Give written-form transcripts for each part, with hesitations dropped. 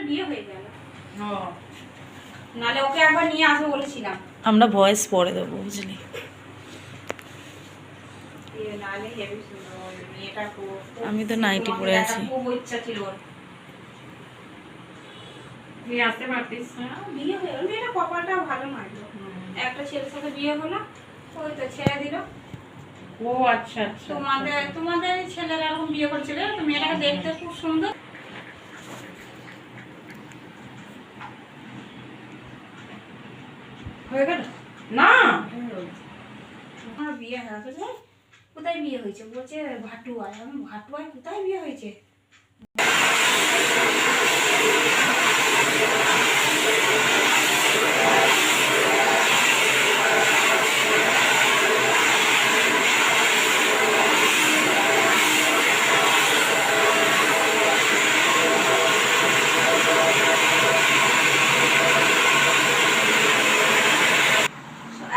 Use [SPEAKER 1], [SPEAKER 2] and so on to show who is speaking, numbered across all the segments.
[SPEAKER 1] বিয়ে হয়ে গেল। নালে ওকে একবার নিয়ে আসবো বলেছিলাম।
[SPEAKER 2] আমরা ভয়েস পরে দেবো বুঝলি।
[SPEAKER 1] নালে হেভি সুন্দর মেয়েটা,
[SPEAKER 2] আমি তো নাইটি পরে আছি।
[SPEAKER 1] খুব ইচ্ছা ছিল ওর বিয়ে আসতে পারতিস। বিয়ে হয়ে গেল, মেয়েটা কপালটাও ভালো মারলো। একটা ছেলের সাথে বিয়ে হলো, ওই তো ছেড়ে দিল।
[SPEAKER 3] ও আচ্ছা আচ্ছা।
[SPEAKER 1] তোমাদের ছেলেরা এরকম বিয়ে করছিল, তো মেয়েটাকে দেখতে খুব সুন্দর।
[SPEAKER 3] হয়ে গেল না?
[SPEAKER 1] আমার বিয়ে হয়ে গেছে। কোথায় বিয়ে হয়েছে? বলছে ভাটুয়ায়। আমি ভাটুয়ায় কোথায় বিয়ে হয়েছে?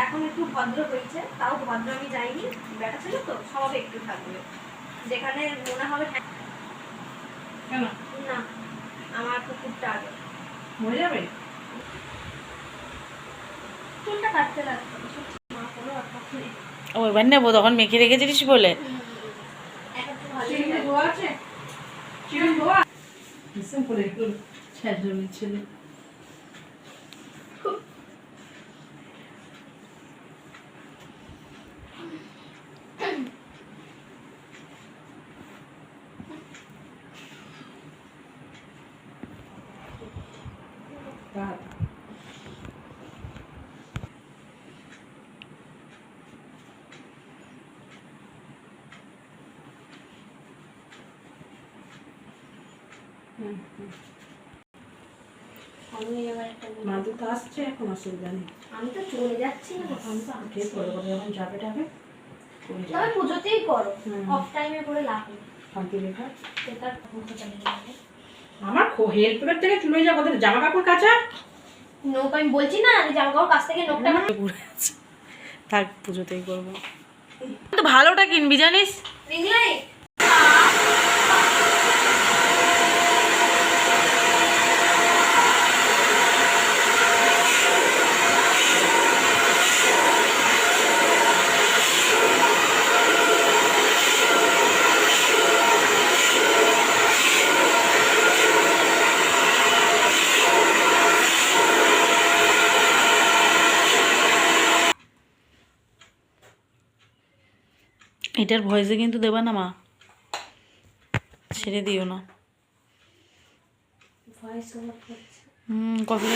[SPEAKER 1] এখন একটু ভদ্র হয়েছে, তাও ভদ্র আমি যাইনি। বেটা ছিল তো, স্বভাবে একটু থাকবে। যেখানে মনে হবে
[SPEAKER 3] কেন
[SPEAKER 1] না আমার কুকুরটা আগে
[SPEAKER 3] মরে যাবে?
[SPEAKER 1] চুলটা কাটতে লাগবে। মা কোনো অর্থ নেই।
[SPEAKER 2] ও এবার নেবো, তখন মেখে রেখেছিলিস বলে।
[SPEAKER 1] এখন তো ভালোই
[SPEAKER 3] চিকেন
[SPEAKER 1] লাগে।
[SPEAKER 3] ধোয়া আছে? চিকেন ধোয়া সিম্পল একটু ছেড়ে ছেলে।
[SPEAKER 1] আমি এবার একটা
[SPEAKER 3] মাদু তো আসছে, এখন অসুবিধা নেই।
[SPEAKER 1] আমি তো চলে যাচ্ছি না।
[SPEAKER 3] আমি তো ঠিক করে করে যখন যাবে টাবে করে
[SPEAKER 1] তবে
[SPEAKER 3] যাবে।
[SPEAKER 1] পুজোতেই করো,
[SPEAKER 3] হুম।
[SPEAKER 1] অফ টাইমে করে লাভ নেই।
[SPEAKER 3] শান্তি রেখা
[SPEAKER 1] সেটা পুজো চলে যাবে।
[SPEAKER 3] আমার হেল্পের থেকে চলে যাবো, ওদের জামা কাপড় কাচা।
[SPEAKER 1] নোক আমি বলছি না, আমি জামা কাপড় কাছ থেকে নোকটা
[SPEAKER 2] পুরো আছে। থাক, পুজোতেই করবো। তো ভালোটা কিনবি জানিস।
[SPEAKER 1] Ring light.
[SPEAKER 2] এটার ভয়েসে কিন্তু দেবা না মা, ছেড়ে দিও না।
[SPEAKER 1] ভয়েস ওভার করছে।
[SPEAKER 2] কফি।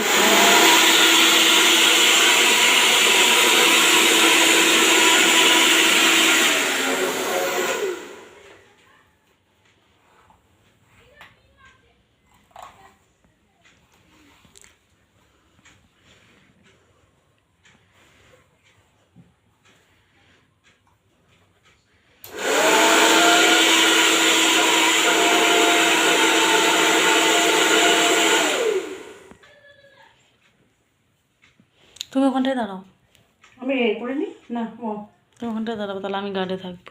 [SPEAKER 2] তুমি ওখানটায় দাঁড়াও।
[SPEAKER 3] আমি এই করে নি না। ও
[SPEAKER 2] তুমি ওখানটায় দাঁড়াবো, তাহলে আমি গার্ডে থাকবো।